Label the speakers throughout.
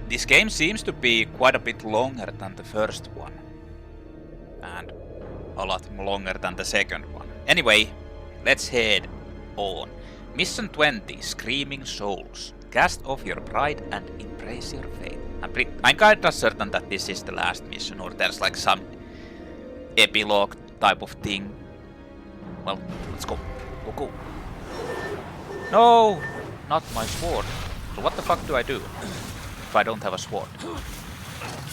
Speaker 1: This game seems to be quite a bit longer than the first one. And a lot longer than the second one. Anyway, let's head on. Mission 20, Screaming Souls. Cast off your pride and embrace your fate. I'm kinda certain that this is the last mission, or there's like some epilogue type of thing. Well, let's go. Go. No! Not my sword. So what the fuck do I do if I don't have a sword?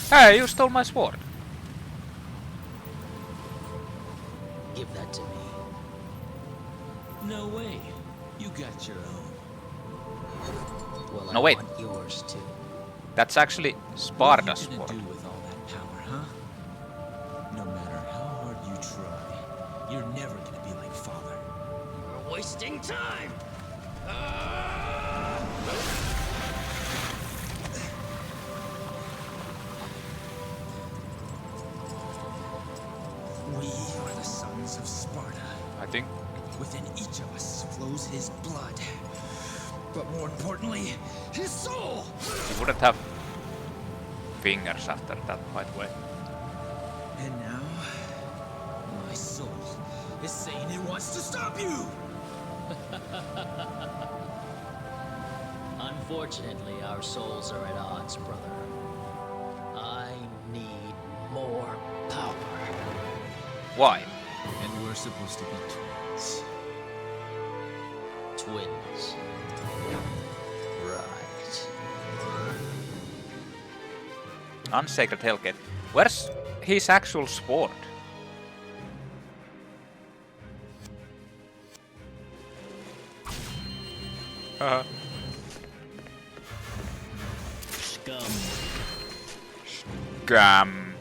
Speaker 1: Hey, you stole my sword!
Speaker 2: Give that to me.
Speaker 3: No way. You got your own.
Speaker 2: Well,
Speaker 1: No,
Speaker 2: I
Speaker 1: wait.
Speaker 2: want yours too.
Speaker 1: That's actually
Speaker 3: What
Speaker 1: Sparta's
Speaker 3: are you
Speaker 1: sword.
Speaker 3: gonna do with all that power, huh? No matter how hard you try, you're never gonna be like father.
Speaker 2: We're wasting time.
Speaker 3: We are the sons of Sparta.
Speaker 1: I think.
Speaker 3: Within each of us flows his blood. But more importantly, his soul!
Speaker 1: He wouldn't have fingers after that, by the way.
Speaker 3: And now, my soul is saying it wants to stop you!
Speaker 2: Unfortunately, our souls are at odds, brother. I need more power.
Speaker 1: Why?
Speaker 3: And we're supposed to be twins.
Speaker 2: Twins. Right.
Speaker 1: Unsacred Hellgate. Where's his actual sword?
Speaker 2: Scum.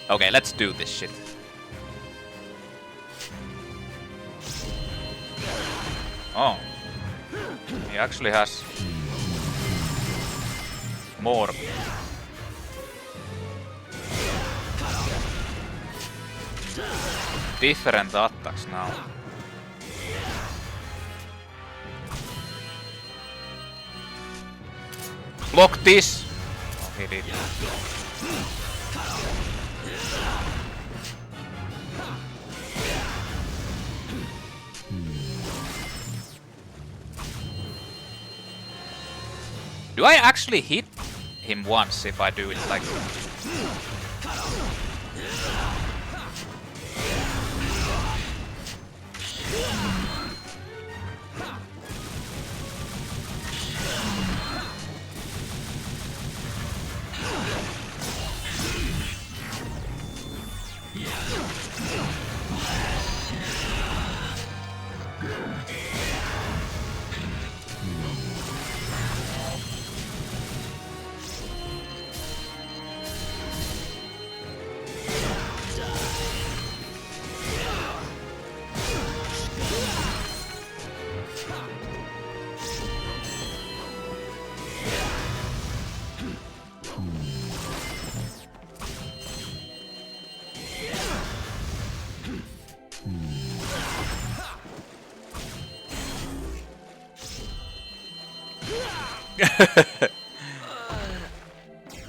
Speaker 1: Okay, let's do this shit. Oh. He actually has more. Different attacks now. Block this! Oh, he did. Do I actually hit him once if I do it like...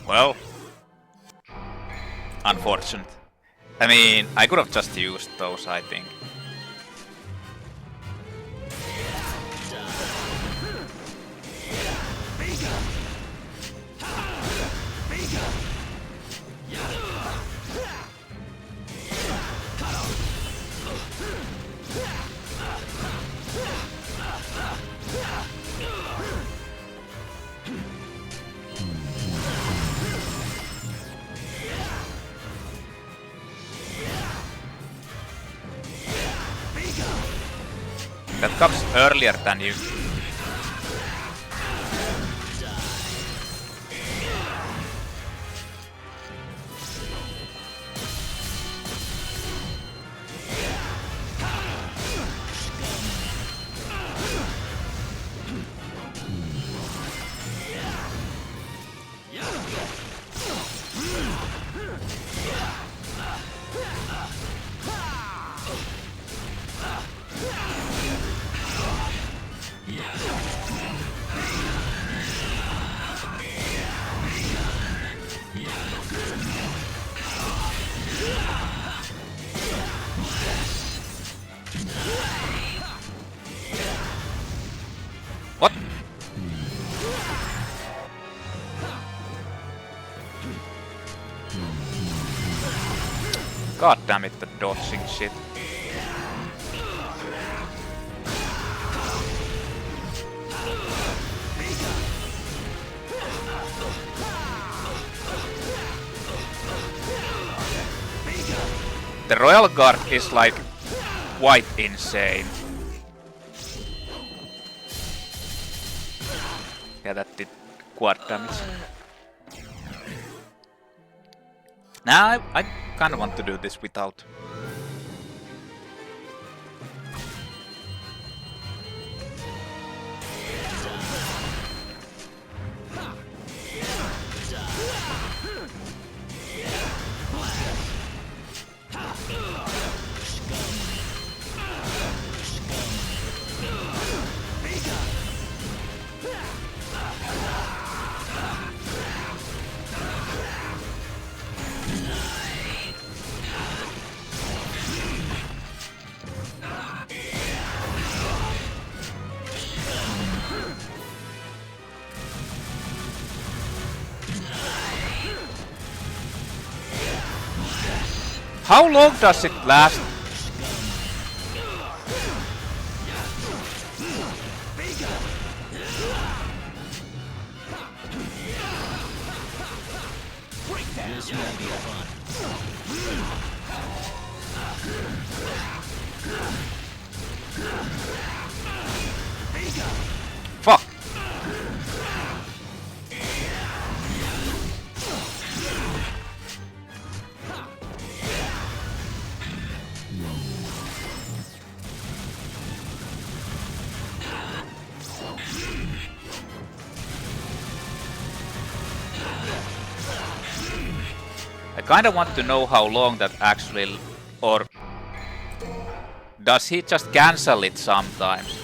Speaker 1: Well, unfortunate. I mean, I could have just used those, I think. That comes earlier than you. God damn it, the dodging shit. The Royal Guard is like quite insane. Yeah, that did quad damage. Now I kinda want to do this without. How long does it last?
Speaker 2: This will be fun.
Speaker 1: Fuck! I kinda want to know how long that actually, or does he just cancel it sometimes?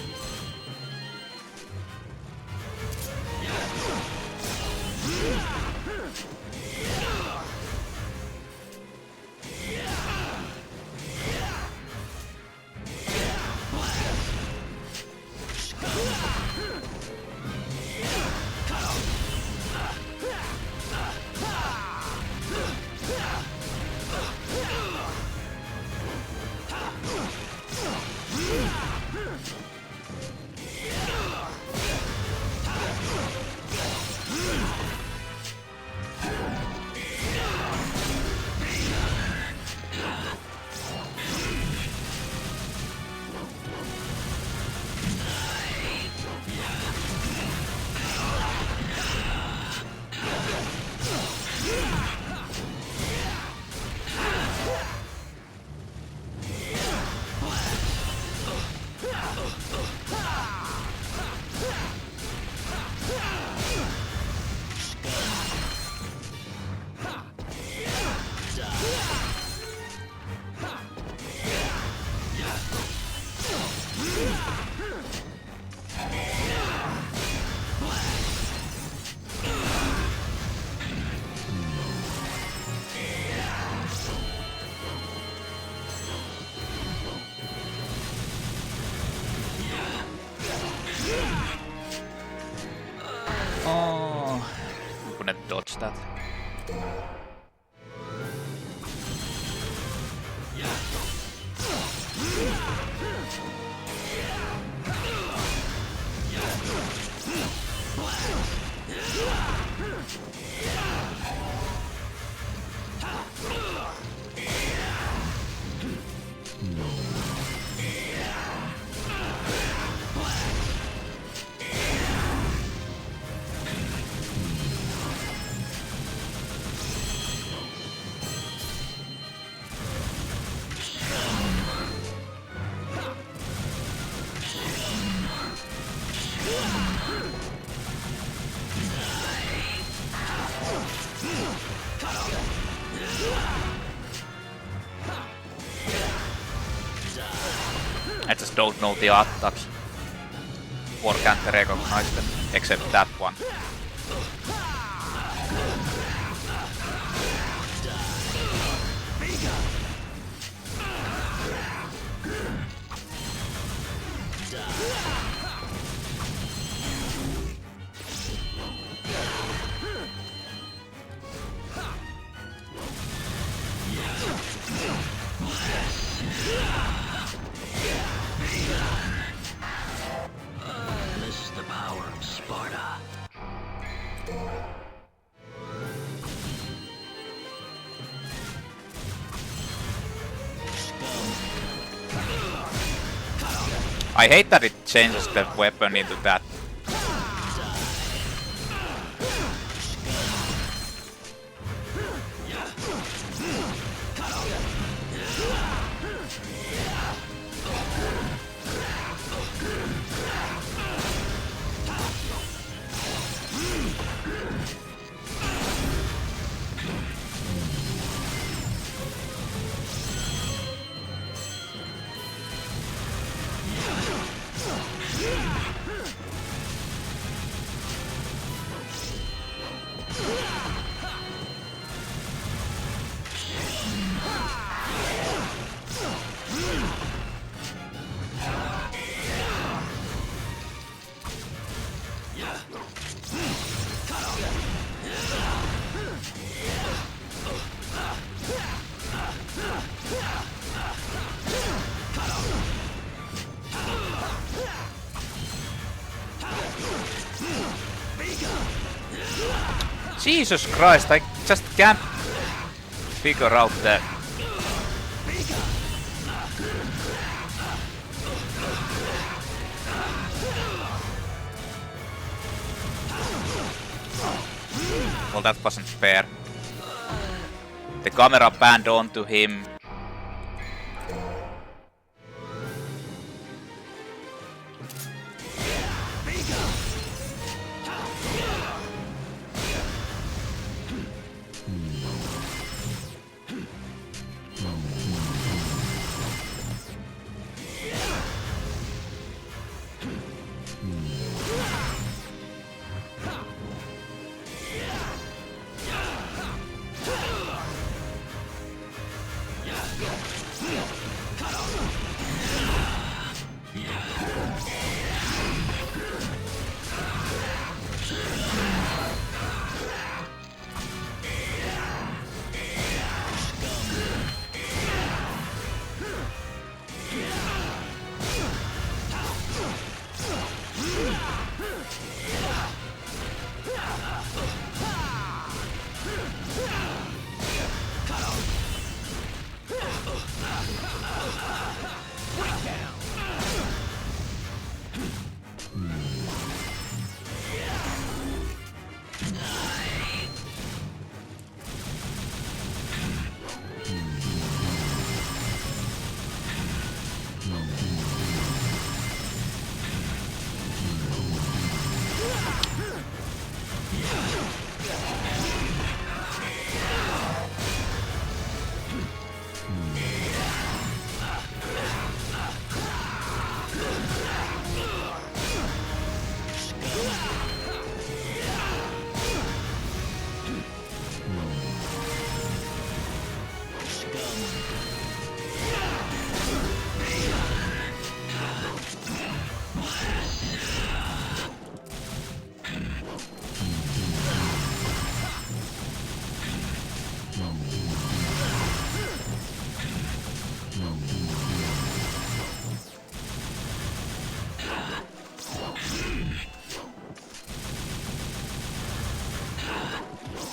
Speaker 1: Oh, I'm gonna dodge that. I just don't know the attacks. Or can't recognize them, except that one. I hate that it changes the weapon into that. Jesus Christ, I just can't figure out that. Well, that wasn't fair. The camera panned onto him.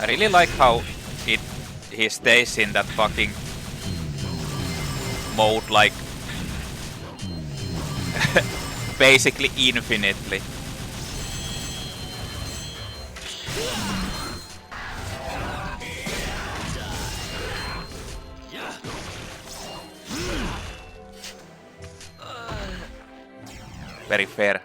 Speaker 1: I really like how he stays in that fucking mode like basically infinitely. Very fair.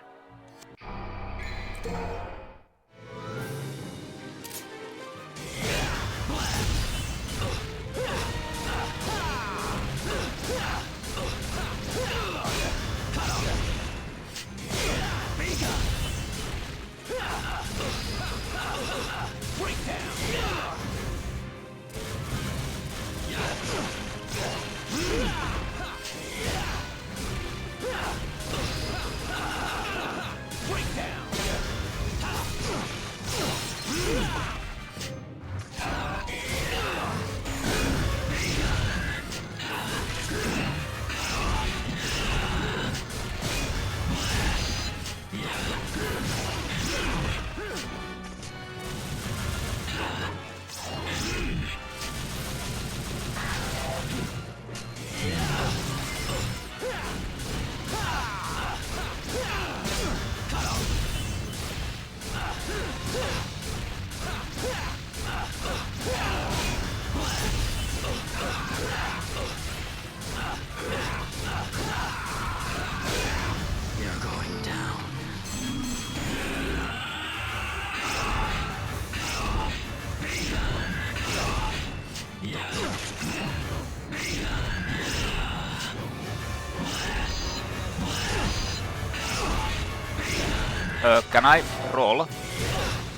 Speaker 1: Can I roll?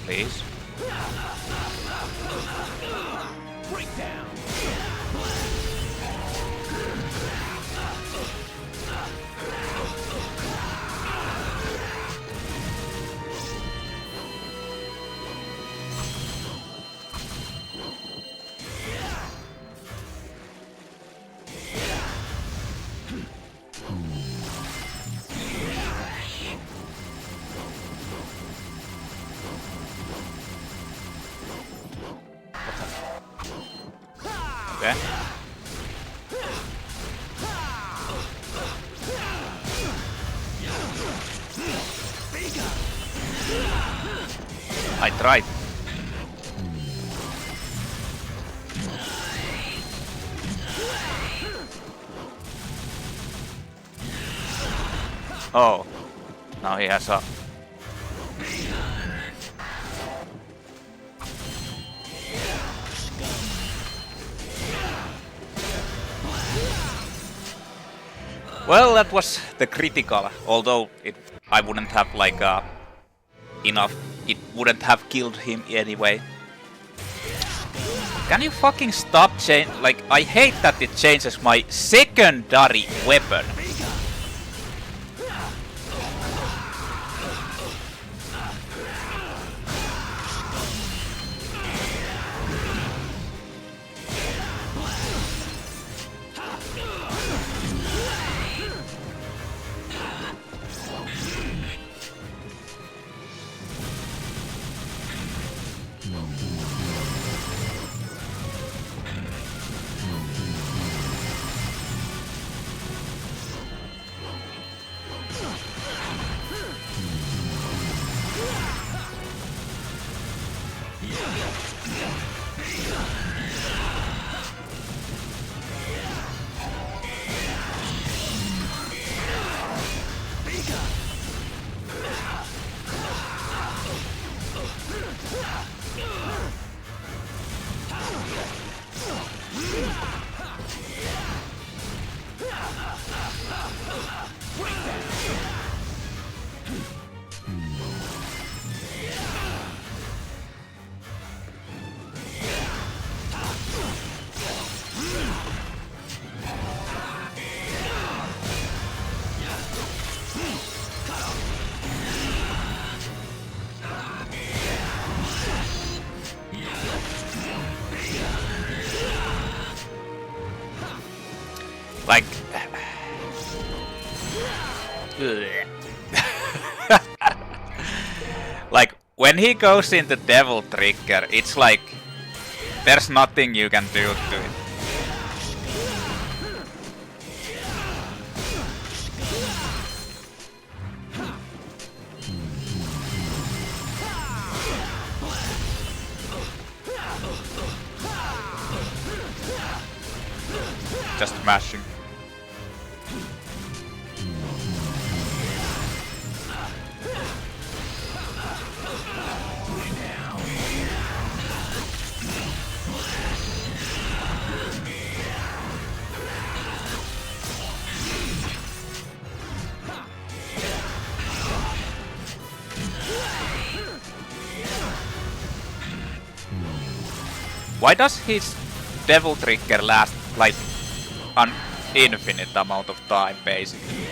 Speaker 1: Please. Okay. I tried. Oh, now he has a... Well, that was the critical, although I wouldn't have like enough, it wouldn't have killed him anyway. Can you fucking stop like, I hate that it changes my secondary weapon. Like... like, when he goes into Devil Trigger, it's like... there's nothing you can do to it. Just mashing. Why does his Devil Trigger last like an infinite amount of time, basically?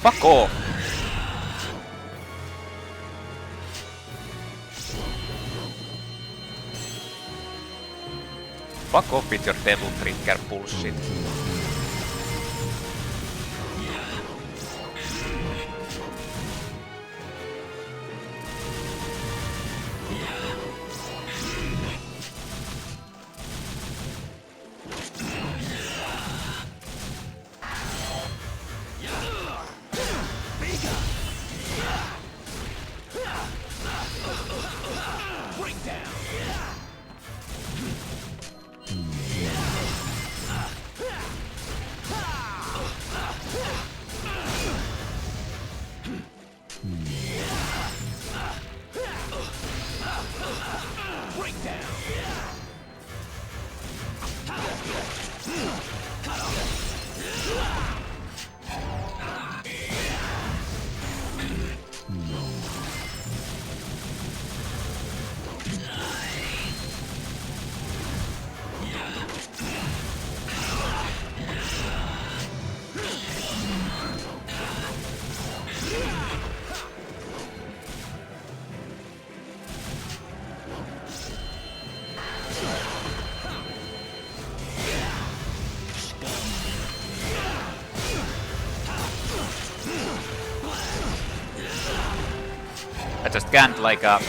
Speaker 1: Fuck off! Fuck off with your Devil Trigger bullshit. I just can't like I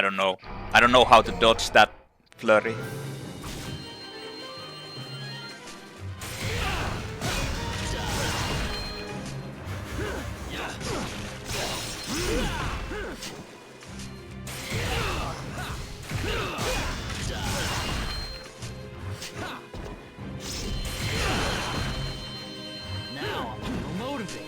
Speaker 1: don't know. I don't know how to dodge that flurry.
Speaker 2: Now I'm more motivated.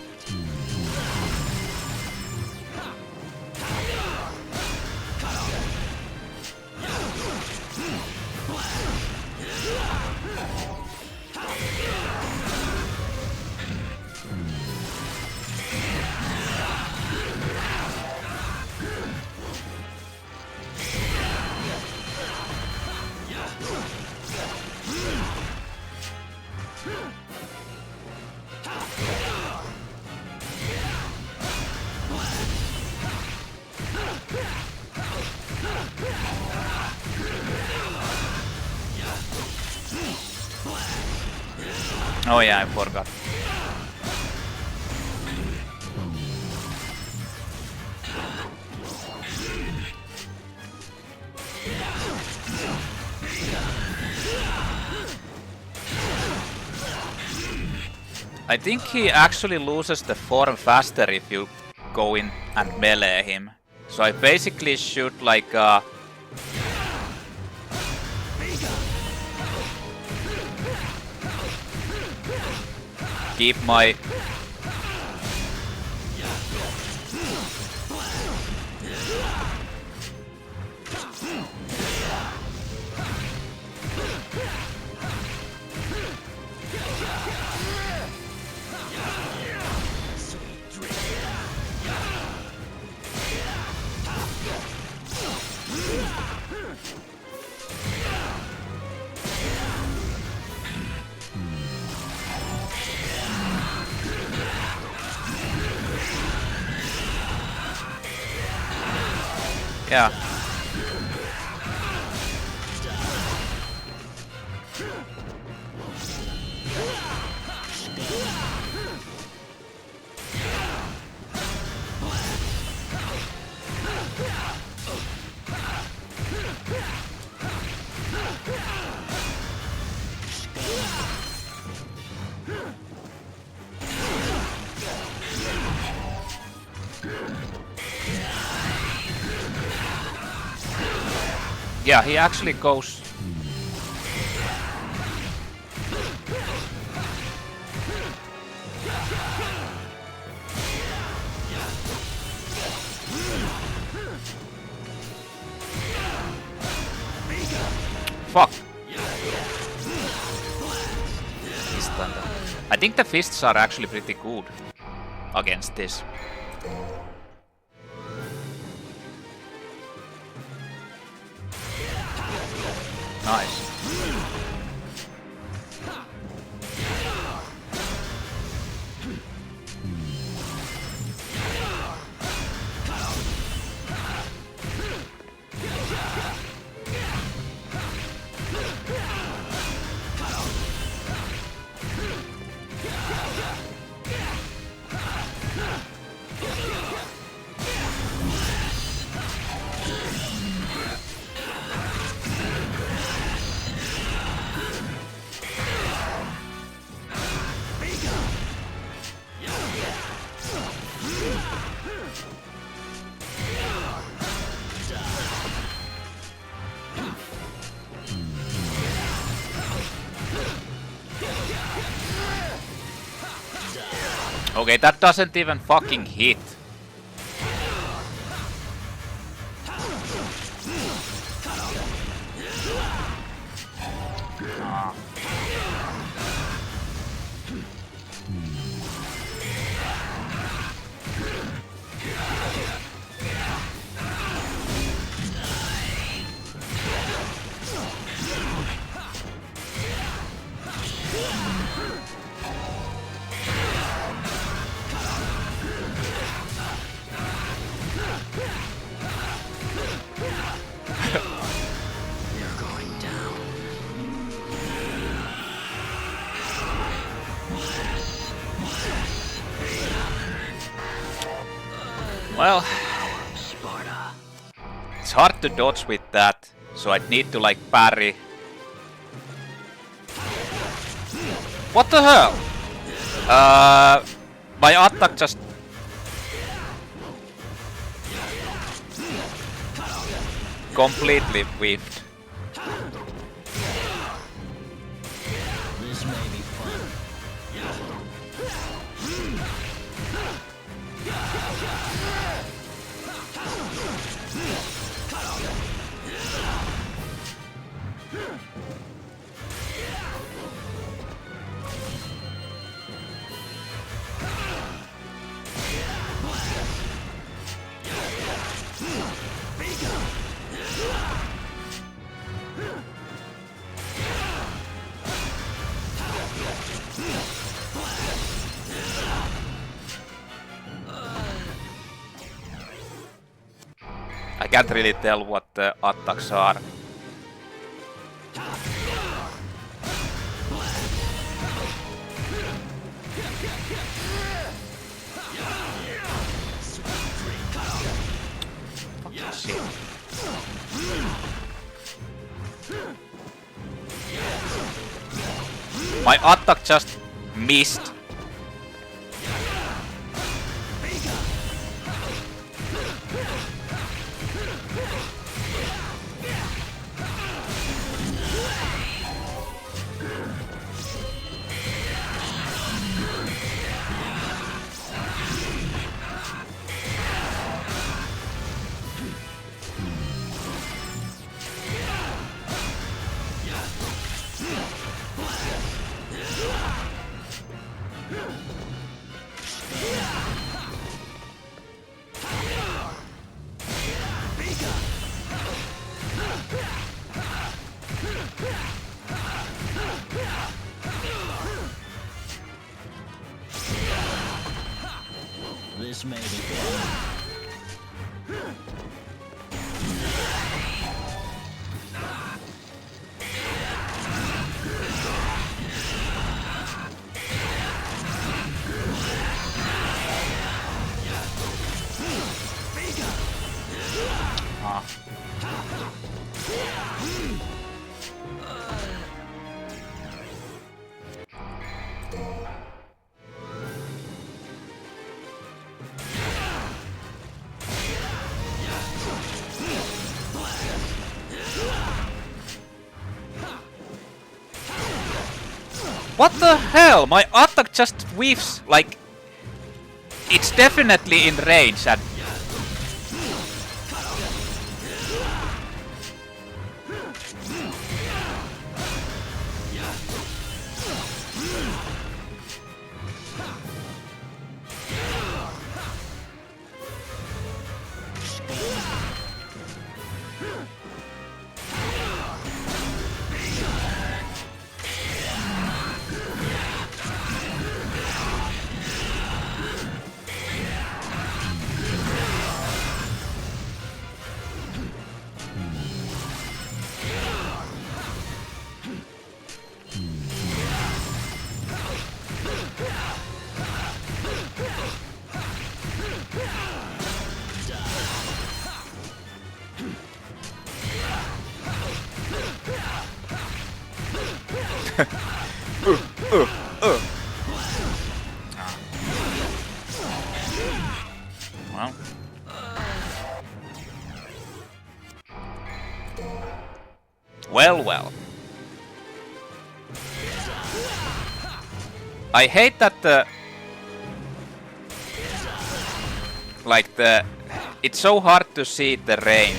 Speaker 1: Oh yeah, I forgot. I think he actually loses the form faster if you go in and melee him. So I basically should like keep my yeah. Yeah, he actually goes. Fuck. I think the fists are actually pretty good against this. Nice. Okay, that doesn't even fucking hit. Ah.
Speaker 2: You're going down.
Speaker 1: Well,
Speaker 2: Sparta.
Speaker 1: it's hard to dodge with that, so I'd need to like parry. What the hell? My attack just... completely whiffed.
Speaker 2: This may be fun.
Speaker 1: I can't really tell what the attacks are. Fucking shit. My attack just missed.
Speaker 2: This may be fun.
Speaker 1: Ah. What the hell? My attack just whiffs, like... It's definitely in range and... Well. Well, well. I hate that the Like it's so hard to see the range.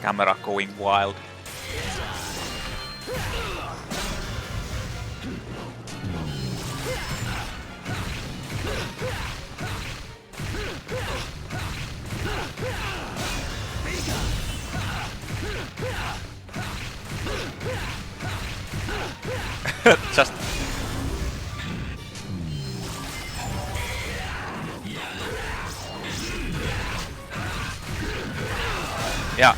Speaker 1: Camera going wild. Just yeah.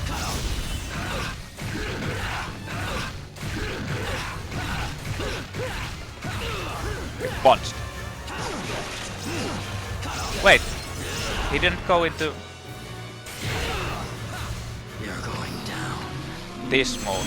Speaker 1: Punched. Wait, he didn't go into
Speaker 2: You're going down.
Speaker 1: this mode.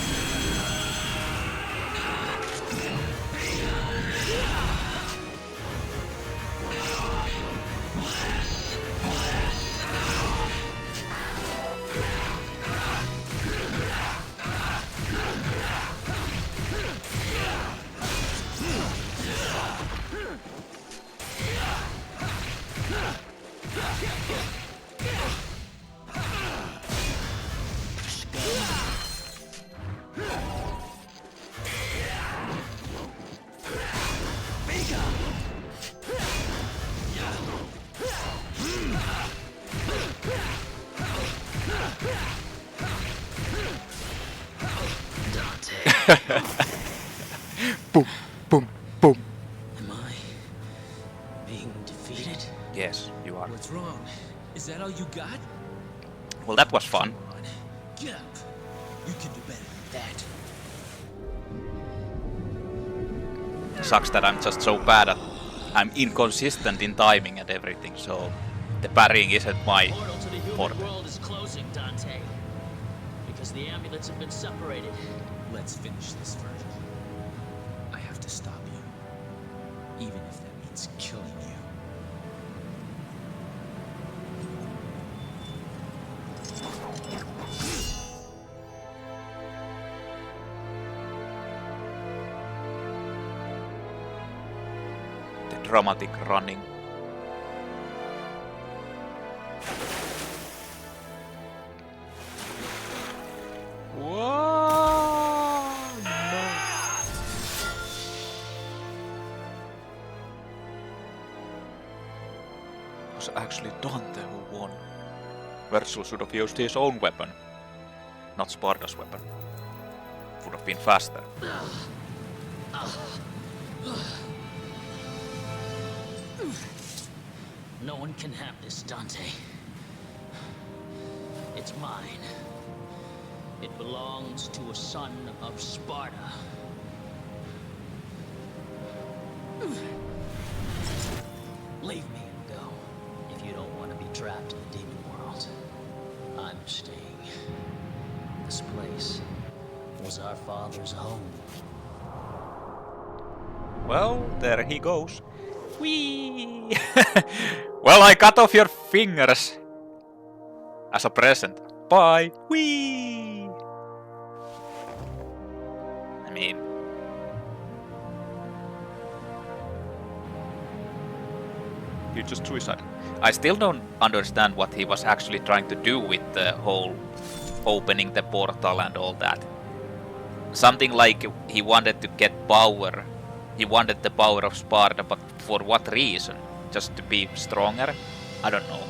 Speaker 2: Dante.
Speaker 1: Boom, boom, boom.
Speaker 2: Am I being defeated?
Speaker 1: Yes, you are.
Speaker 3: What's wrong? Is that all you got?
Speaker 1: Well, that was fun.
Speaker 3: Come on. Get up. You can do better than that.
Speaker 1: Sucks that I'm just so bad at. I'm inconsistent in timing and everything, so the parrying isn't my
Speaker 2: Portal to the human
Speaker 1: forte.
Speaker 2: world is closing, Dante. Because the amulets have been separated.
Speaker 3: Let's finish this, Vergil. I have to stop you. Even if that means killing you.
Speaker 1: The dramatic running. Whoa! No. It was actually Dante who won. Vergil should have used his own weapon, not Sparta's weapon. Would have been faster.
Speaker 2: No one can have this, Dante. It's mine. It belongs to a son of Sparta. Leave me and go, if you don't want to be trapped in the demon world. I'm staying. This place was our father's home.
Speaker 1: Well, there he goes. Whee! Well, I cut off your fingers as a present. Bye. Whee! I mean, you just suicide. I still don't understand what he was actually trying to do with the whole opening the portal and all that. Something like he wanted to get power. He wanted the power of Sparta, but for what reason? Just to be stronger? I don't know.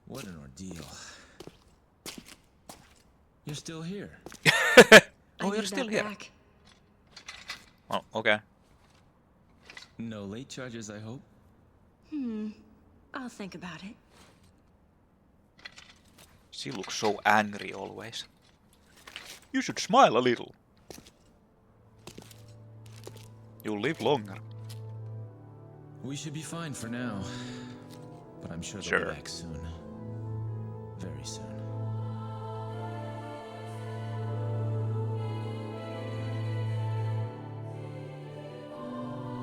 Speaker 3: What an ordeal. You're still here.
Speaker 1: Oh, you're still here. Oh, okay.
Speaker 3: No late charges, I hope.
Speaker 4: I'll think about it.
Speaker 1: She looks so angry always. You should smile a little. You'll live longer.
Speaker 3: We should be fine for now. But I'm sure they'll
Speaker 1: Sure.
Speaker 3: be back soon. Very soon.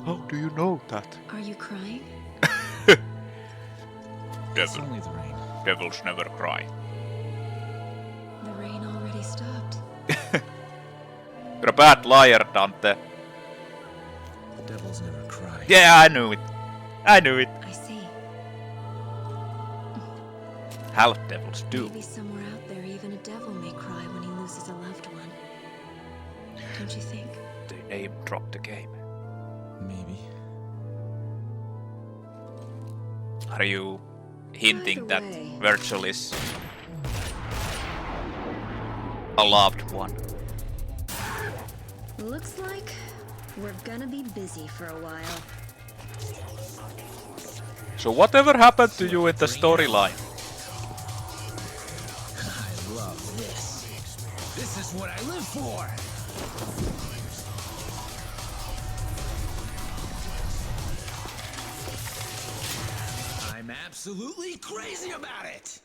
Speaker 1: How do you know that?
Speaker 4: Are you crying?
Speaker 3: It's only the rain.
Speaker 1: Devils never cry.
Speaker 4: The rain already stopped.
Speaker 1: You're a bad liar, Dante.
Speaker 3: Devils never cry.
Speaker 1: Yeah, I knew it. I knew it.
Speaker 4: I see.
Speaker 1: Half devils do.
Speaker 4: Maybe somewhere out there, even a devil may cry when he loses a loved one. Don't you think?
Speaker 1: They name dropped the game.
Speaker 3: Maybe.
Speaker 1: Are you hinting
Speaker 4: By
Speaker 1: that
Speaker 4: the way.
Speaker 1: Vergil is a loved one?
Speaker 4: Looks like we're gonna be busy for a while.
Speaker 1: So whatever happened to you in the storyline?
Speaker 3: I love this. This is what I live for. I'm absolutely crazy about it.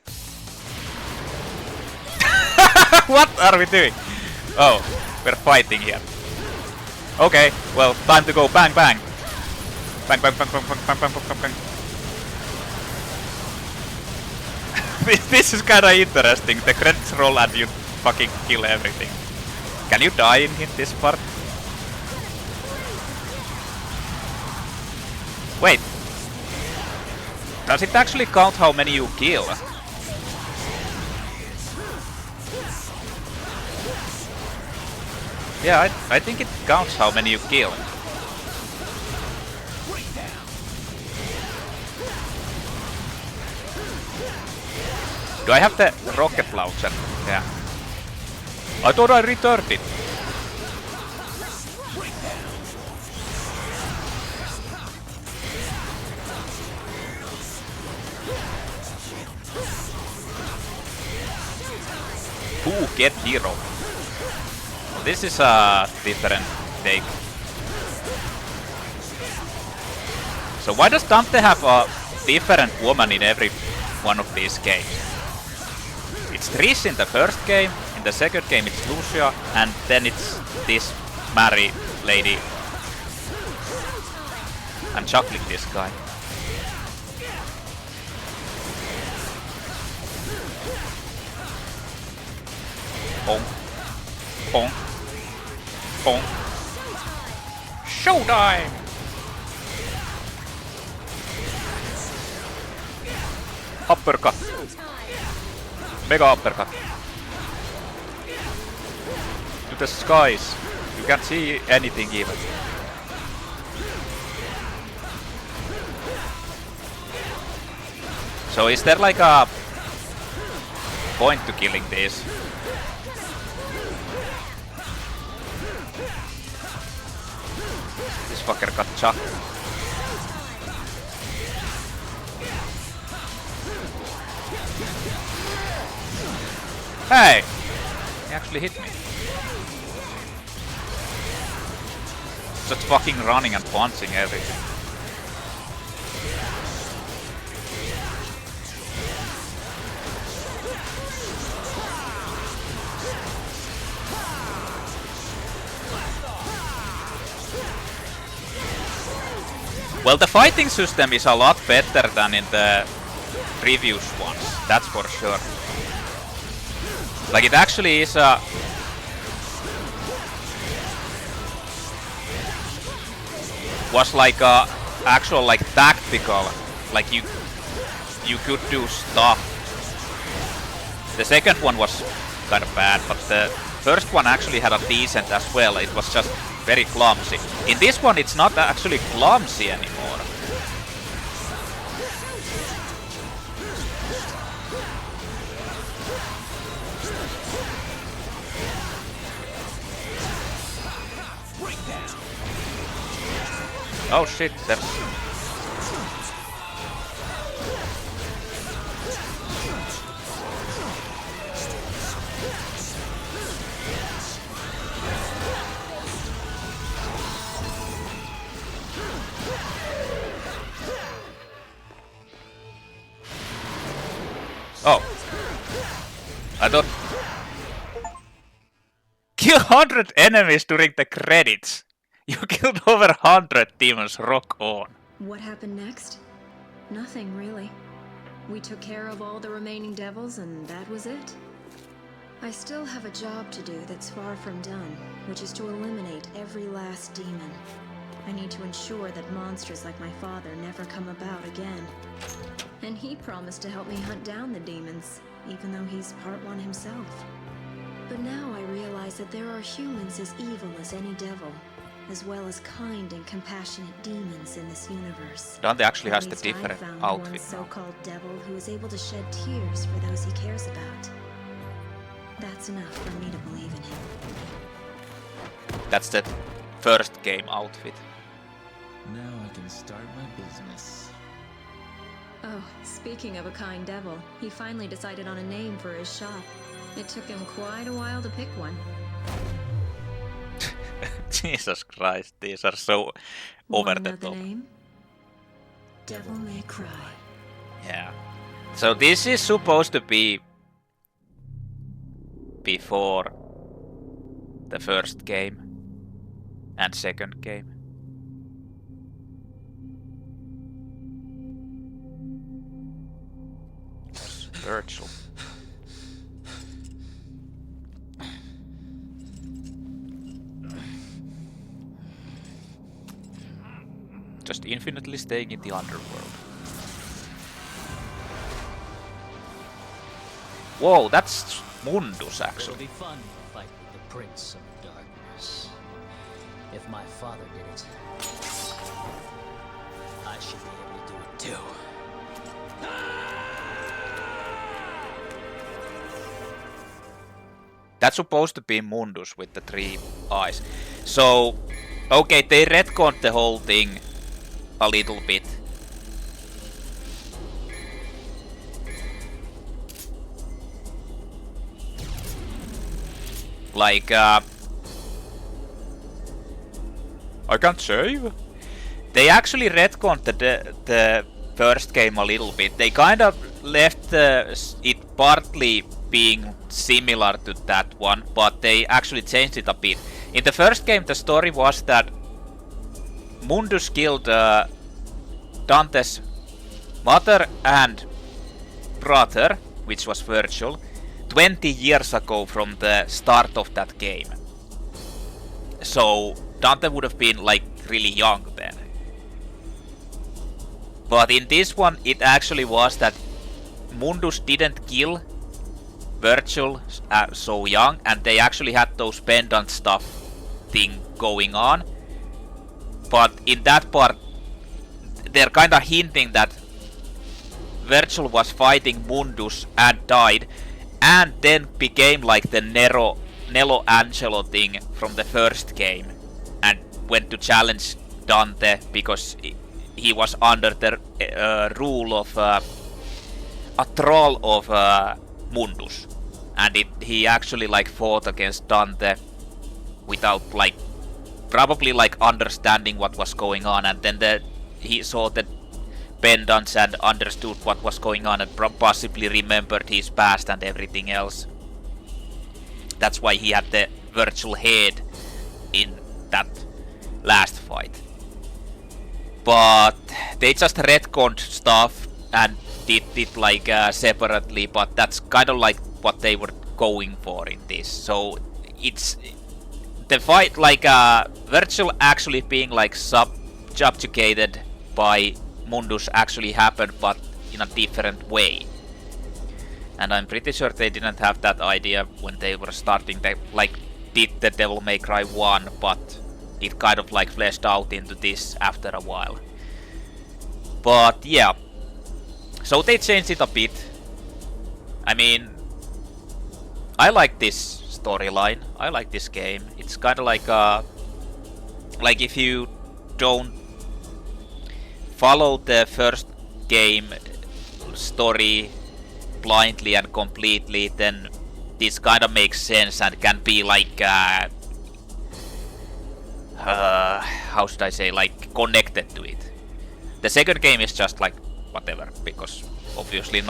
Speaker 1: What are we doing? Oh, we're fighting here. Okay, well, time to go bang bang. Bang bang bang bang bang bang bang bang bang. This is kinda interesting. The credits roll and you fucking kill everything. Can you die in this part? Wait. Does it actually count how many you kill? Yeah, I think it counts how many you kill. Do I have the rocket launcher? Yeah. I thought I returned it. Ooh, get hero. This is a different take. So why does Dante have a different woman in every one of these games? It's Trish in the first game, in the second game it's Lucia, and then it's this Mary lady. I'm chuckling this guy. Bonk. Bonk. Bonk. Showtime! Uppercut. Mega uppercut. To the skies. You can't see anything even. So is there like a point to killing this? This fucker got chucked. Hey! He actually hit me. Just fucking running and punching everything. Well, the fighting system is a lot better than in the previous ones, that's for sure. Like, it actually is a... was like a actual, like, tactical, like you could do stuff. The second one was kind of bad, but the first one actually had a decent as well. It was just very clumsy. In this one, it's not actually clumsy anymore. Oh shit, there's... Oh. I thought... Kill 100 enemies during the credits. You killed over 100 demons, rock on.
Speaker 4: What happened next? Nothing, really. We took care of all the remaining devils, and that was it. I still have a job to do that's far from done, which is to eliminate every last demon. I need to ensure that monsters like my father never come about again. And he promised to help me hunt down the demons, even though he's part one himself. But now I realize that there are humans as evil as any devil, as well as kind and compassionate demons in this universe.
Speaker 1: Dante actually has
Speaker 4: At
Speaker 1: the
Speaker 4: least I
Speaker 1: different
Speaker 4: found
Speaker 1: outfit
Speaker 4: one
Speaker 1: now.
Speaker 4: so-called devil who is able to shed tears for those he cares about. That's enough for me to believe in him.
Speaker 1: That's the first game outfit.
Speaker 3: Now I can start my business.
Speaker 4: Oh, speaking of a kind devil, he finally decided on a name for his shop. It took him quite a while to pick one.
Speaker 1: Jesus Christ, these are so over
Speaker 4: Wanna
Speaker 1: the
Speaker 4: know
Speaker 1: top.
Speaker 4: name? Devil May Cry.
Speaker 1: Yeah. So this is supposed to be before the first game and second game. Vergil. Just infinitely staying in the underworld. Whoa, that's Mundus
Speaker 2: It'll
Speaker 1: actually.
Speaker 2: be fun to fight with the Prince of Darkness. If my father did it, I should be able to do it too.
Speaker 1: That's supposed to be Mundus with the 3 eyes. So, okay, they retconned the whole thing a little bit. Like, I can't save. They actually retconned the first game a little bit. They kind of left it partly being similar to that one, but they actually changed it a bit. In the first game, the story was that Mundus killed Dante's mother and brother, which was Vergil, 20 years ago from the start of that game. So Dante would have been like really young then. But in this one, it actually was that Mundus didn't kill Vergil so young, and they actually had those pendant stuff thing going on. But in that part, they're kind of hinting that Vergil was fighting Mundus and died, and then became like the Nero Angelo thing from the first game, and went to challenge Dante because he was under the rule of a troll of Mundus, and he actually like fought against Dante without like probably like understanding what was going on, and then he saw the pendants and understood what was going on and possibly remembered his past and everything else. That's why he had the Vergil head in that last fight. But they just retconned stuff and did it like separately, but that's kind of like what they were going for in this. So it's the fight, like Vergil actually being like subjugated by Mundus actually happened, but in a different way. And I'm pretty sure they didn't have that idea when they were starting. They like did the Devil May Cry 1, but it kind of like fleshed out into this after a while. But yeah, so they changed it a bit. I mean, I like this storyline. I like this game. It's kind of like if you don't follow the first game story blindly and completely, then this kind of makes sense and can be like how should I say, like connected to it. The second game is just like whatever, because obviously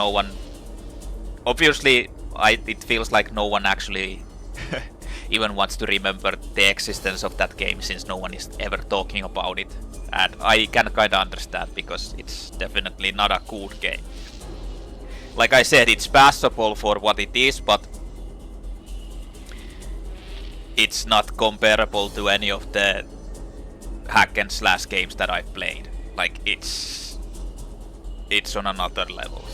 Speaker 1: it feels like no one actually even wants to remember the existence of that game, since no one is ever talking about it. And I can kinda understand, because it's definitely not a cool game. Like I said, it's passable for what it is, but it's not comparable to any of the hack and slash games that I've played. Like, it's on another level.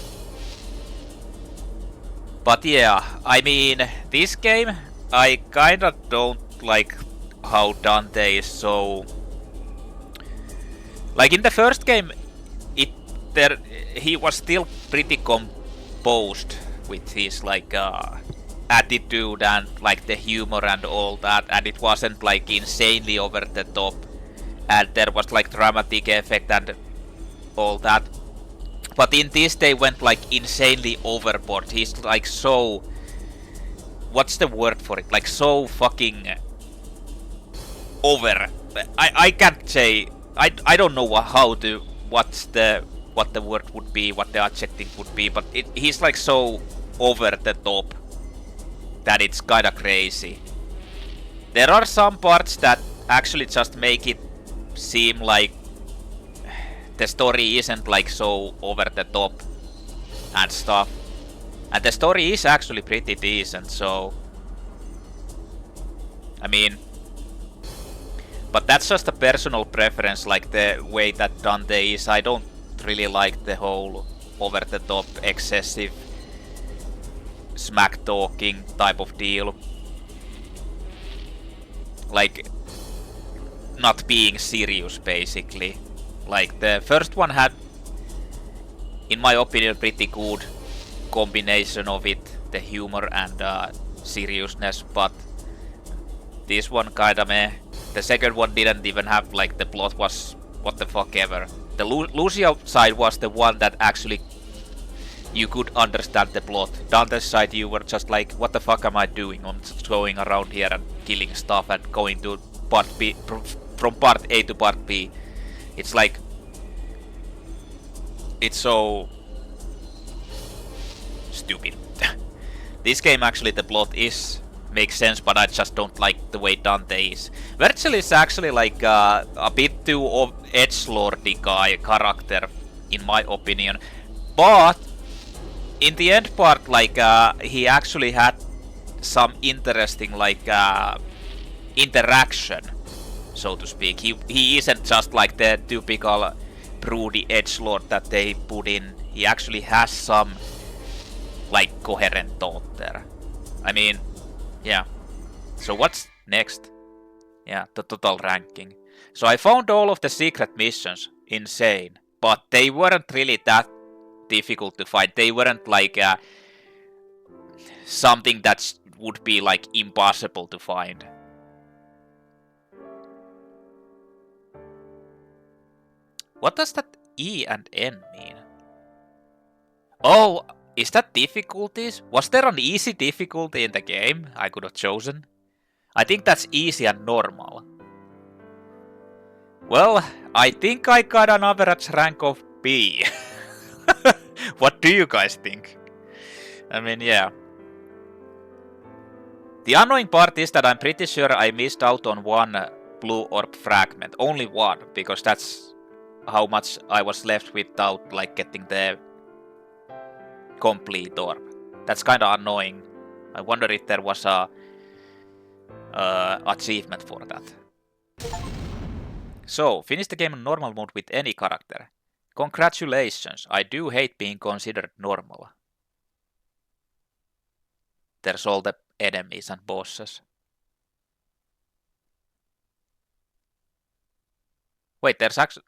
Speaker 1: But yeah, I mean, this game, I kinda don't like how Dante is so... Like in the first game, he was still pretty composed with his like attitude and like the humor and all that, and it wasn't like insanely over the top, and there was like dramatic effect and all that. But in this they went like insanely overboard. He's like so... What's the word for it? Like so fucking over. I can't say... I don't know what the word would be, what the adjective would be, but he's like so over the top that it's kinda crazy. There are some parts that actually just make it seem like the story isn't like so over the top and stuff. And the story is actually pretty decent, so... I mean... But that's just a personal preference, like the way that Dante is. I don't really like the whole over-the-top, excessive, smack-talking type of deal. Like, not being serious, basically. Like, the first one had, in my opinion, pretty good combination of it, the humor and seriousness, but this one kinda meh. The second one didn't even have, like, the plot was what the fuck ever. The Lucio side was the one that actually you could understand the plot. Dante's side you were just like, what the fuck am I doing? I'm just going around here and killing stuff and going to part B, from part A to part B. It's like, it's so stupid. This game actually the plot makes sense, but I just don't like the way Dante is. Vergil is actually like a bit too edgelordy character, in my opinion. But in the end part, like he actually had some interesting like interaction, so to speak. He isn't just like the typical broody edgelord that they put in. He actually has some like coherent thought there. I mean, yeah. So what's next? Yeah, the total ranking. So I found all of the secret missions insane, but they weren't really that difficult to find. They weren't like something that would be like impossible to find. What does that E and N mean? Oh, is that difficulties? Was there an easy difficulty in the game I could have chosen? I think that's easy and normal. Well, I think I got an average rank of B. What do you guys think? I mean, yeah. The annoying part is that I'm pretty sure I missed out on one blue orb fragment. Only one, because that's how much I was left without like getting the complete orb. That's kinda annoying. I wonder if there was a achievement for that. So, finish the game in normal mode with any character. Congratulations, I do hate being considered normal. There's all the enemies and bosses. Wait, there's actually...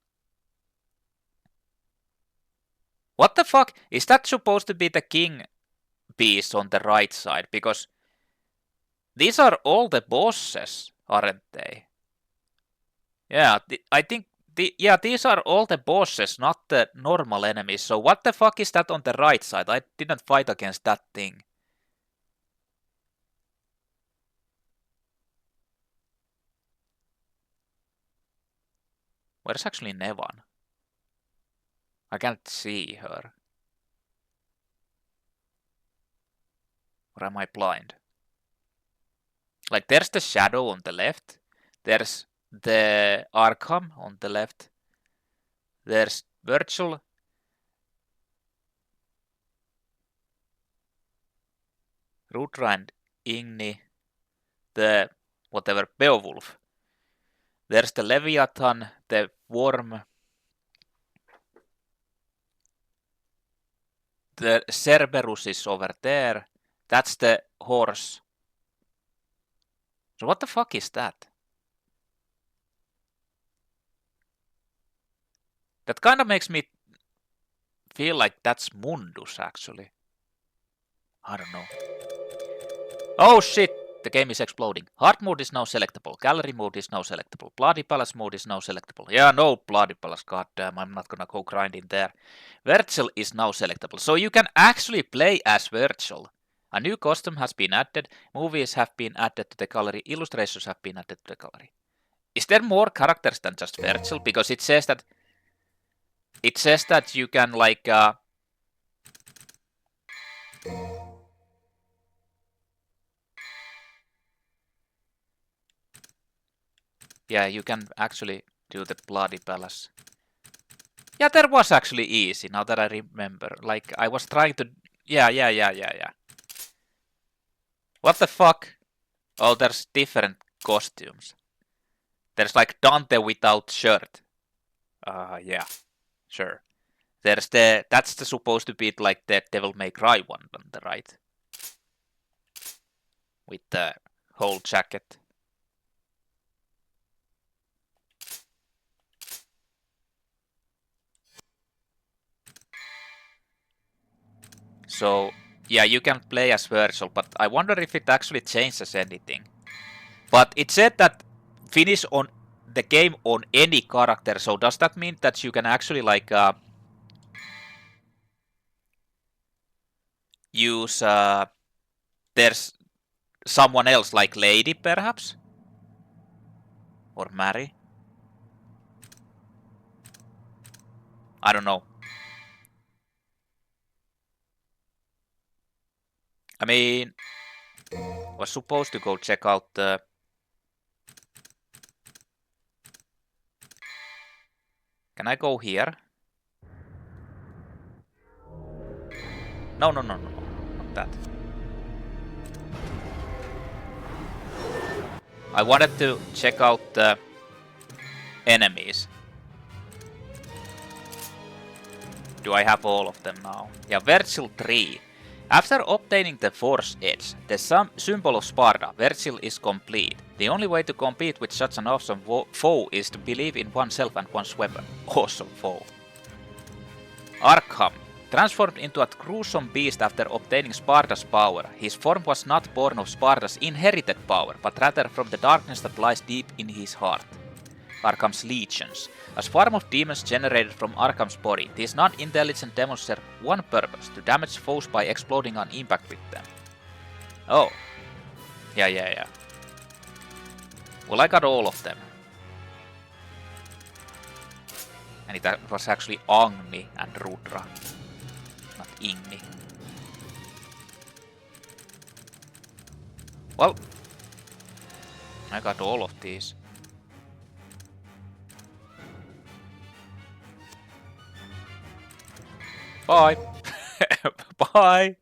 Speaker 1: What the fuck? Is that supposed to be the king piece on the right side? Because these are all the bosses, aren't they? Yeah, I think yeah, these are all the bosses, not the normal enemies. So what the fuck is that on the right side? I didn't fight against that thing. Where's actually Nevan? I can't see her. Or am I blind? Like, there's the shadow on the left. There's the Arkham on the left. There's Vergil. Rudra and Igni. The whatever, Beowulf. There's the Leviathan, the Worm. The Cerberus is over there. That's the horse. So what the fuck is that? That kind of makes me feel like that's Mundus, actually. I don't know. Oh shit! The game is exploding. Hard mode is now selectable. Gallery mode is now selectable. Bloody Palace mode is now selectable. Yeah, no Bloody Palace. Goddamn, I'm not gonna go grinding there. Vergil is now selectable. So you can actually play as Vergil. A new costume has been added. Movies have been added to the gallery. Illustrations have been added to the gallery. Is there more characters than just Vergil? Because it says that you can like yeah, you can actually do the Bloody Palace. Yeah, there was actually easy, now that I remember. Like, I was trying to... Yeah. What the fuck? Oh, there's different costumes. There's like Dante without shirt. Yeah. Sure. There's the... That's the supposed to be like the Devil May Cry one on the right. With the whole jacket. So, yeah, you can play as Vergil, but I wonder if it actually changes anything. But it said that finish on the game on any character, so does that mean that you can actually like use there's someone else like Lady perhaps? Or Mary? I don't know. I mean, was supposed to go check out the... Can I go here? No, not that. I wanted to check out the enemies. Do I have all of them now? Yeah, Vergil 3. After obtaining the Force Edge, the symbol of Sparta, Vergil is complete. The only way to compete with such an awesome foe is to believe in oneself and one's weapon. Awesome foe. Arkham. Transformed into a gruesome beast after obtaining Sparta's power, his form was not born of Sparta's inherited power, but rather from the darkness that lies deep in his heart. Arkham's legions. A swarm of demons generated from Arkham's body, these non-intelligent demons serve one purpose, to damage foes by exploding on impact with them. Oh. Yeah. Well, I got all of them. And it was actually Agni and Rudra, not Igni. Well, I got all of these. Bye. Bye.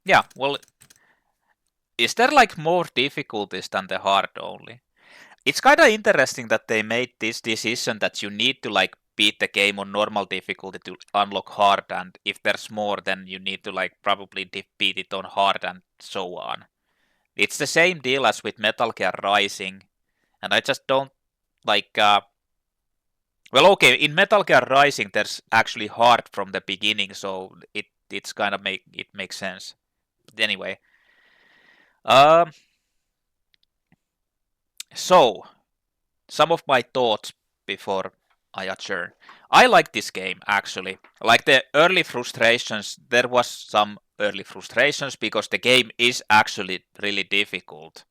Speaker 1: Yeah, well, is there like more difficulties than the hard only? It's kind of interesting that they made this decision that you need to like beat the game on normal difficulty to unlock hard, and if there's more, then you need to like probably beat it on hard and so on. It's the same deal as with Metal Gear Rising, and I just don't like... Well, okay, in Metal Gear Rising there's actually hard from the beginning, so it's kind of makes sense. But anyway, So, some of my thoughts before I adjourn. I like this game actually. Like the early frustrations, there was some early frustrations because the game is actually really difficult.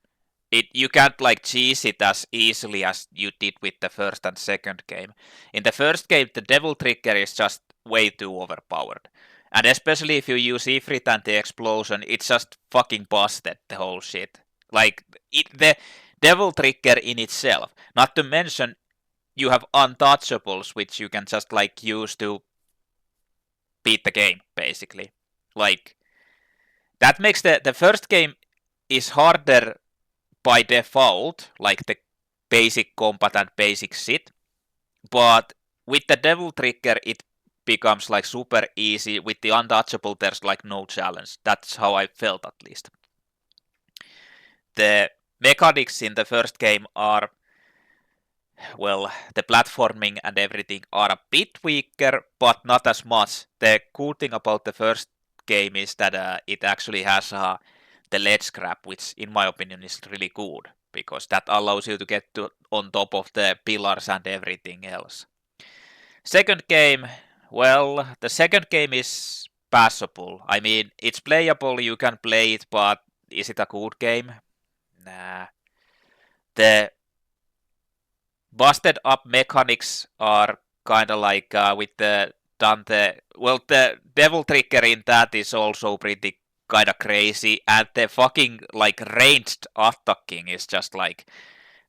Speaker 1: You can't like cheese it as easily as you did with the first and second game. In the first game, the devil trigger is just way too overpowered. And especially if you use Ifrit and the explosion, it's just fucking busted, the whole shit. Like, the devil trigger in itself. Not to mention, you have untouchables, which you can just like use to beat the game, basically. Like, that makes the first game is harder by default, like the basic combat and basic shit. But with the devil trigger, it becomes like super easy. With the untouchable, there's like no challenge. That's how I felt, at least. The mechanics in the first game are, well, the platforming and everything are a bit weaker, but not as much. The cool thing about the first game is that it actually has the ledge grab, which in my opinion is really good, because that allows you to get on top of the pillars and everything else. Second game, well, the second game is passable. I mean, it's playable, you can play it, but is it a good game? Nah. The busted up mechanics are kind of like with the Dante. Well, the devil trigger in that is also pretty kind of crazy, and the fucking like ranged attacking is just like,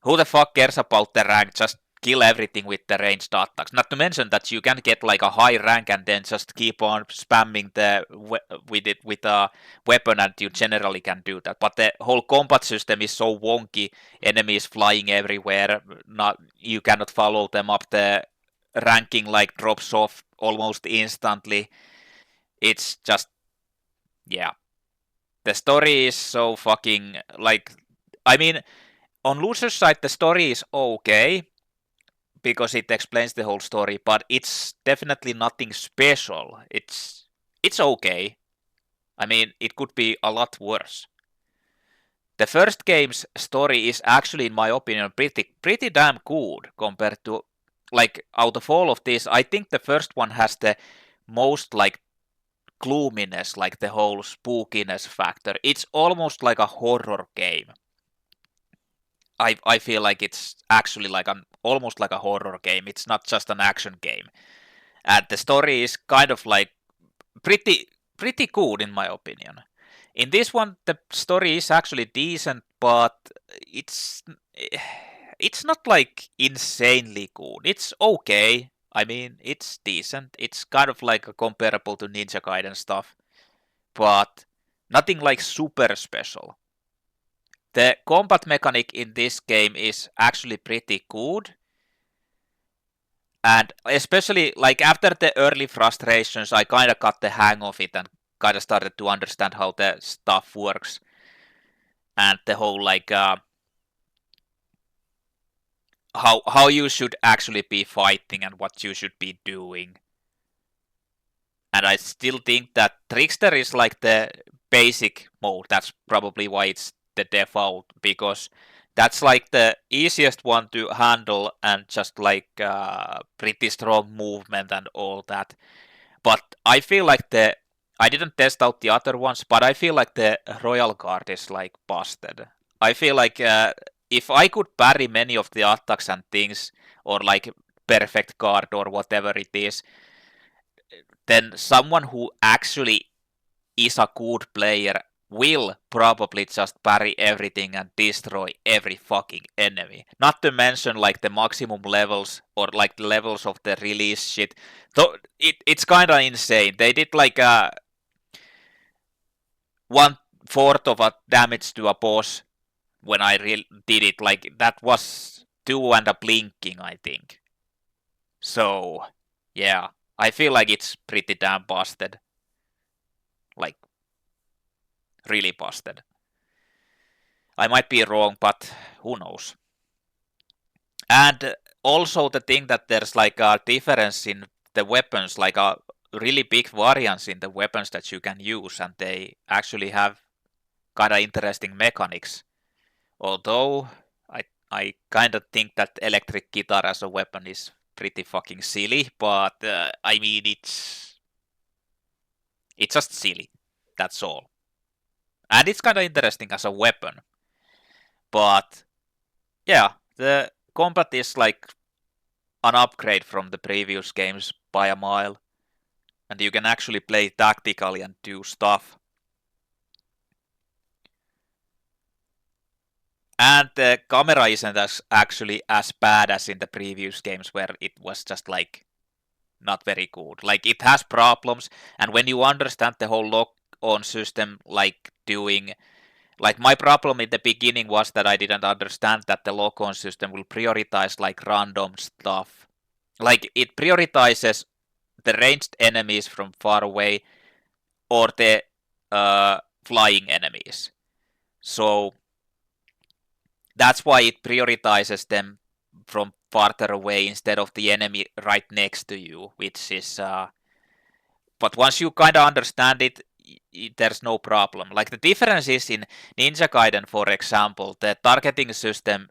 Speaker 1: who the fuck cares about the rank? Just kill everything with the ranged attacks. Not to mention that you can get like a high rank and then just keep on spamming with it with a weapon, and you generally can do that. But the whole combat system is so wonky. Enemies flying everywhere. You cannot follow them up. The ranking like drops off almost instantly. It's just, yeah. The story is so fucking like, I mean, on loser's side, the story is okay because it explains the whole story, but it's definitely nothing special. It's okay. I mean, it could be a lot worse. The first game's story is actually, in my opinion, pretty damn good compared to, like, out of all of these. I think the first one has the most like gloominess, like the whole spookiness factor. It's almost like a horror game. I feel like it's actually like almost like a horror game. It's not just an action game. And the story is kind of like pretty good in my opinion. In this one, the story is actually decent, but it's not like insanely good. It's okay. I mean, it's decent. It's kind of like comparable to Ninja Gaiden stuff, but nothing like super special. The combat mechanic in this game is actually pretty good. And especially like after the early frustrations, I kind of got the hang of it and kind of started to understand how the stuff works. And the whole like how you should actually be fighting and what you should be doing. And I still think that Trickster is like the basic mode. That's probably why it's the default, because that's like the easiest one to handle and just like pretty strong movement and all that. But I feel like I didn't test out the other ones, but I feel like the Royal Guard is like busted. I feel like if I could parry many of the attacks and things, or like perfect guard or whatever it is, then someone who actually is a good player will probably just parry everything and destroy every fucking enemy. Not to mention like the maximum levels or like the levels of the release shit. So it's kind of insane. They did like 1/4 of a damage to a boss when I did it. Like that was 2 and a blinking, I think. So yeah, I feel like it's pretty damn busted. Like really busted. I might be wrong, but who knows. And also the thing that there's like a difference in the weapons, like a really big variance in the weapons that you can use, and they actually have kind of interesting mechanics. Although I kind of think that electric guitar as a weapon is pretty fucking silly, but I mean it's just silly. That's all. And it's kind of interesting as a weapon. But yeah, the combat is like an upgrade from the previous games by a mile. And you can actually play tactically and do stuff. And the camera isn't actually as bad as in the previous games where it was just like not very good. Like it has problems, and when you understand the whole lock-on system, like doing, like my problem in the beginning was that I didn't understand that the lock-on system will prioritize like random stuff. Like it prioritizes the ranged enemies from far away or the flying enemies. So that's why it prioritizes them from farther away instead of the enemy right next to you, which is but once you kind of understand it, there's no problem. Like the difference is in Ninja Gaiden, for example, the targeting system,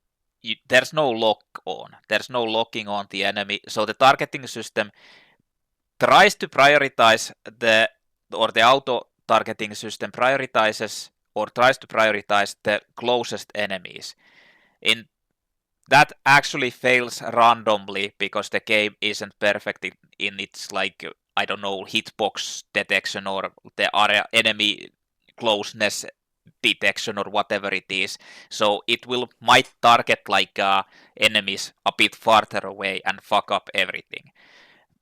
Speaker 1: there's no lock on, there's no locking on the enemy, so the targeting system tries to prioritize the auto targeting system prioritizes or tries to prioritize the closest enemies. In that actually fails randomly because the game isn't perfect in its like I don't know hitbox detection or the area enemy closeness detection or whatever it is. So it might target like enemies a bit farther away and fuck up everything.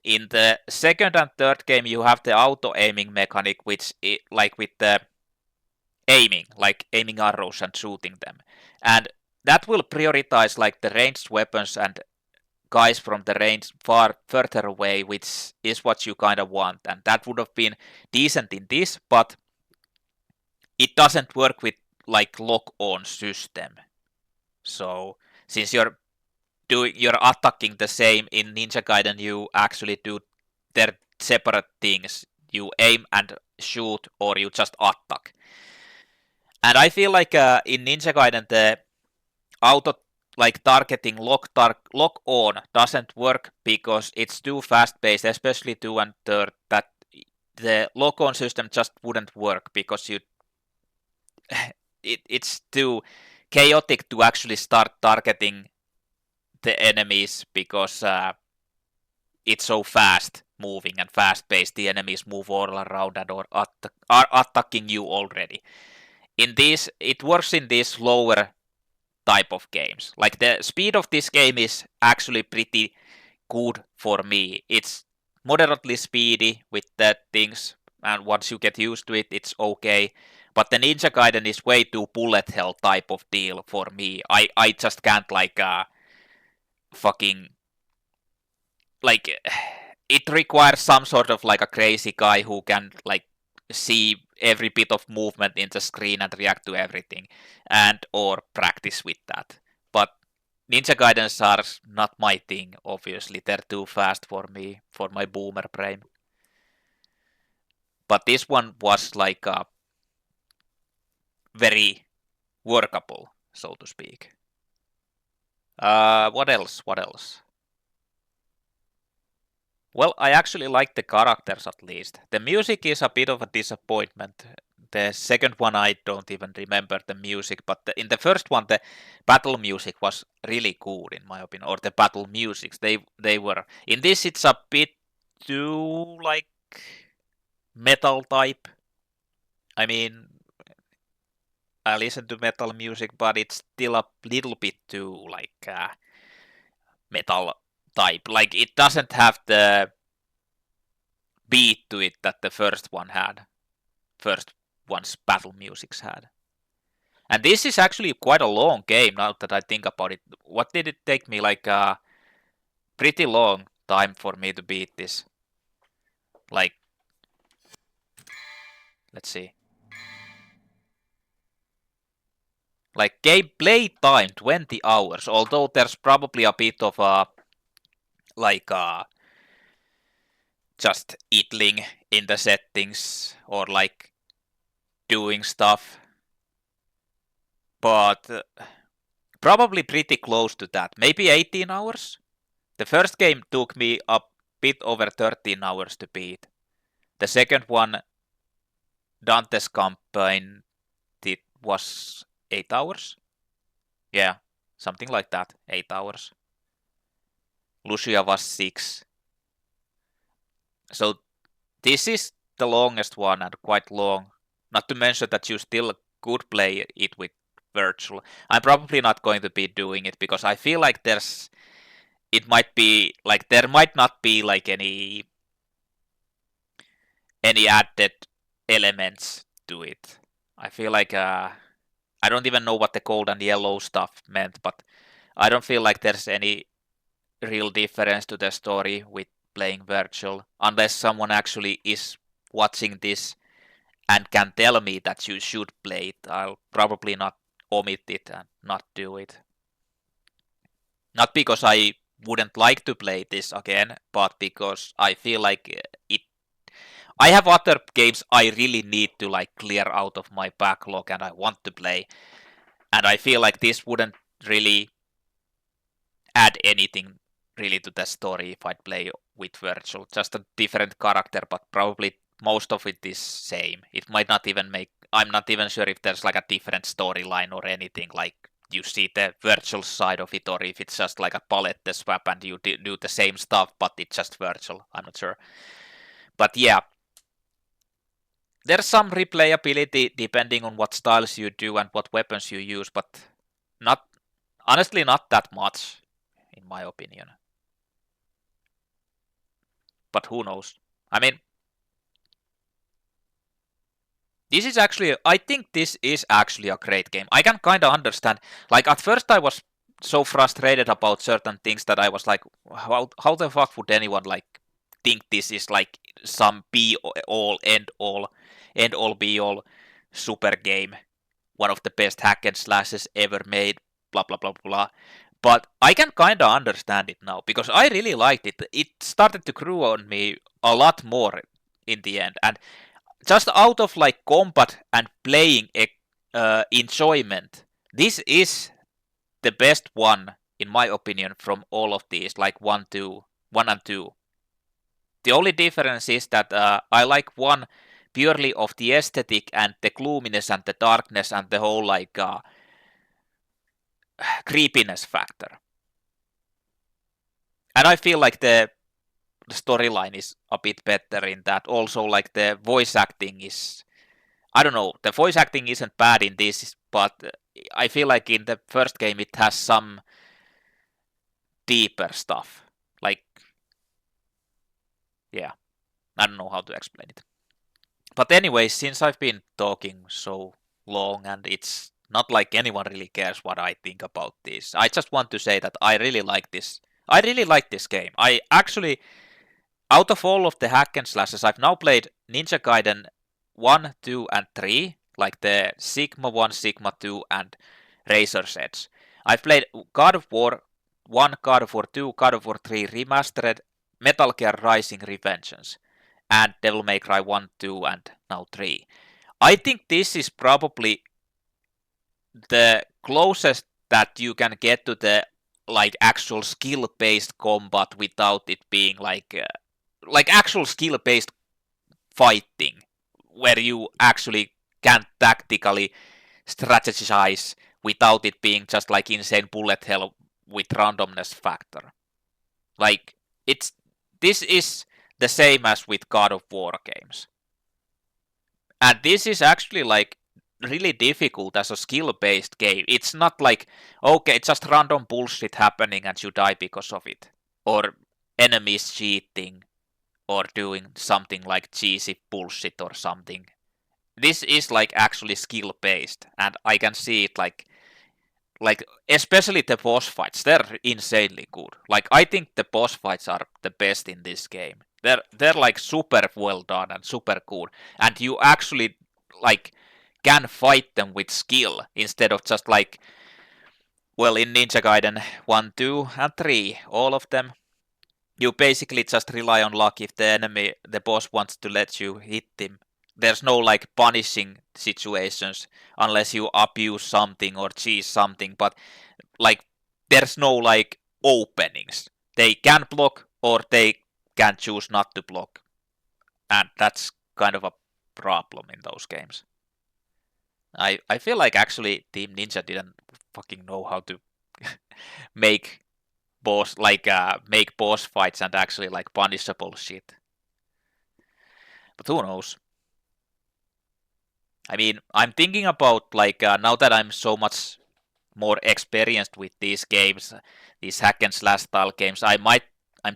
Speaker 1: In the second and third game, you have the auto aiming mechanic, which like with the aiming, like aiming arrows and shooting them, and that will prioritize like the ranged weapons and guys from the range further away, which is what you kind of want, and that would have been decent in this, but it doesn't work with like lock-on system. So since you're attacking the same in Ninja Gaiden, you actually do their separate things. You aim and shoot, or you just attack. And I feel like in Ninja Gaiden the auto like targeting lock on doesn't work because it's too fast paced, especially 2 and 3rd, that the lock on system just wouldn't work because it's too chaotic to actually start targeting the enemies because it's so fast moving and fast paced. The enemies move all around and are attacking you already. In this, it works in this lower type of games. Like the speed of this game is actually pretty good for me. It's moderately speedy with the things, and once you get used to it, it's okay. But the Ninja Gaiden is way too bullet hell type of deal for me. I just can't like fucking like it requires some sort of like a crazy guy who can like see every bit of movement in the screen and react to everything and or practice with that. But Ninja Gaidens are not my thing, obviously. They're too fast for me, for my boomer brain. But this one was like very workable, so to speak. What else? What else? Well, I actually like the characters at least. The music is a bit of a disappointment. The second one I don't even remember the music, but in the first one the battle music was really good in my opinion, or the battle musics they were. In this it's a bit too like metal type. I mean, I listen to metal music, but it's still a little bit too like metal type. Like it doesn't have the beat to it that the first one had. First one's battle musics had. And this is actually quite a long game now that I think about it. What did it take me? Like a pretty long time for me to beat this. Like, let's see. Like gameplay time 20 hours, although there's probably a bit of a like just idling in the settings or like doing stuff. But Probably pretty close to that. Maybe 18 hours? The first game took me a bit over 13 hours to beat. The second one, Dante's campaign, it was 8 hours? Yeah, something like that. 8 hours. Lucia was 6. So this is the longest one and quite long. Not to mention that you still could play it with Vergil. I'm probably not going to be doing it because I feel like there might not be like any added elements to it. I feel like I don't even know what the gold and yellow stuff meant, but I don't feel like there's any real difference to the story with playing Vergil, unless someone actually is watching this and can tell me that you should play it. I'll probably not omit it and not do it. Not because I wouldn't like to play this again, but because I feel like I have other games I really need to like clear out of my backlog and I want to play. And I feel like this wouldn't really add anything really to the story if I'd play with Vergil. Just a different character, but probably most of it is same. It might not even I'm not even sure if there's like a different storyline or anything, like you see the Vergil side of it, or if it's just like a palette swap and you do the same stuff, but it's just Vergil. I'm not sure. But yeah, there's some replayability depending on what styles you do and what weapons you use, but honestly not that much, in my opinion. But who knows? I mean, I think this is actually a great game. I can kind of understand. Like, at first I was so frustrated about certain things that I was like, how the fuck would anyone, like, think this is, like, some be-all, end-all, be-all super game. One of the best hack and slashes ever made, blah, blah, blah, blah. But I can kind of understand it now, because I really liked it. It started to grow on me a lot more in the end. And just out of like combat and playing enjoyment, this is the best one, in my opinion, from all of these, like 1 and 2. The only difference is that I like 1 purely of the aesthetic and the gloominess and the darkness and the whole like creepiness factor. And I feel like the storyline is a bit better in that. Also, like the voice acting is, I don't know, the voice acting isn't bad in this, but I feel like in the first game it has some deeper stuff. Like, yeah, I don't know how to explain it. But anyway, since I've been talking so long and it's not like anyone really cares what I think about this, I just want to say that I really like this. I really like this game. I actually, out of all of the hack and slashes, I've now played Ninja Gaiden 1, 2, and 3, like the Sigma 1, Sigma 2, and Razor's Edge. I've played God of War 1, God of War 2, God of War 3 Remastered, Metal Gear Rising Revengeance, and Devil May Cry 1, 2, and now 3. I think this is probably the closest that you can get to the like actual skill-based combat without it being like actual skill-based fighting, where you actually can tactically strategize without it being just like insane bullet hell with randomness factor. Like, this is the same as with God of War games. And this is actually like really difficult as a skill-based game. It's not like, okay, it's just random bullshit happening and you die because of it. Or enemies cheating, or doing something like cheesy bullshit or something. This is like actually skill-based, and I can see it like especially the boss fights, they're insanely good. Like, I think the boss fights are the best in this game. They're like super well done and super good, and you actually like can fight them with skill instead of just like, well, in Ninja Gaiden 1, 2, and 3, all of them, you basically just rely on luck if the boss wants to let you hit him there's no like punishing situations unless you abuse something or cheese something, but like there's no like openings. They can block or they can choose not to block, and that's kind of a problem in those games. I feel like actually Team Ninja didn't fucking know how to make make boss fights and actually like punishable shit. But who knows? I mean, I'm thinking about like now that I'm so much more experienced with these games, these hack and slash style games, I'm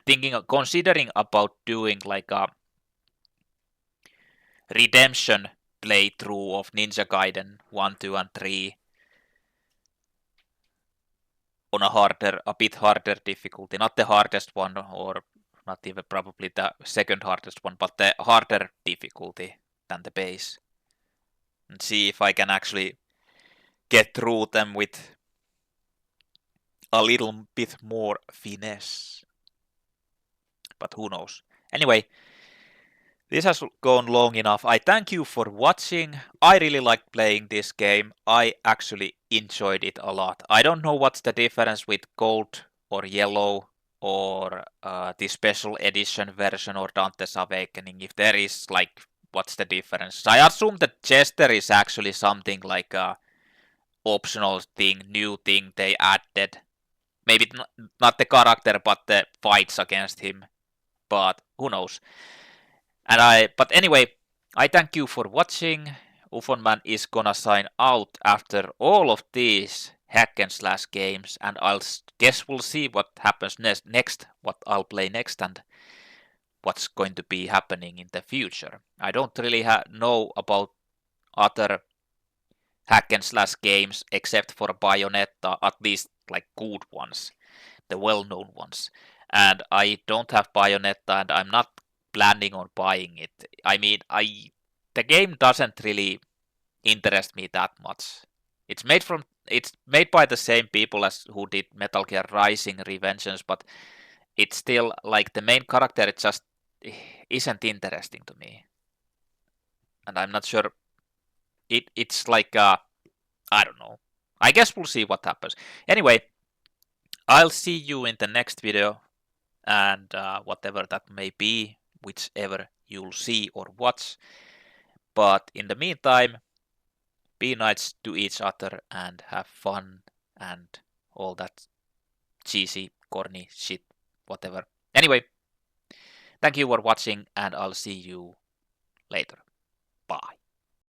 Speaker 1: thinking of considering about doing like a redemption playthrough of Ninja Gaiden 1, 2, and 3 on a bit harder difficulty, not the hardest one or not even probably the second hardest one, but the harder difficulty than the base, and see if I can actually get through them with a little bit more finesse. But who knows? Anyway, this has gone long enough. I thank you for watching. I really liked playing this game. I actually enjoyed it a lot. I don't know what's the difference with gold or yellow or the special edition version or Dante's Awakening. If there is like, what's the difference? I assume that Chester is actually something like a optional thing, new thing they added. Maybe not the character, but the fights against him. But who knows? But anyway, I thank you for watching. UFONman is gonna sign out after all of these hack and slash games, and I'll guess we'll see what happens next, what I'll play next, and what's going to be happening in the future. I don't really know about other hack and slash games except for Bayonetta, at least like good ones, the well-known ones. And I don't have Bayonetta, and I'm not planning on buying it. I mean, the game doesn't really interest me that much. It's made by the same people as who did Metal Gear Rising Revengeance, but it's still like the main character. It just isn't interesting to me, and I'm not sure. It's like I don't know. I guess we'll see what happens. Anyway, I'll see you in the next video, and whatever that may be, whichever you'll see or watch. But in the meantime, be nice to each other and have fun and all that cheesy, corny shit, whatever. Anyway, thank you for watching, and I'll see you later. Bye.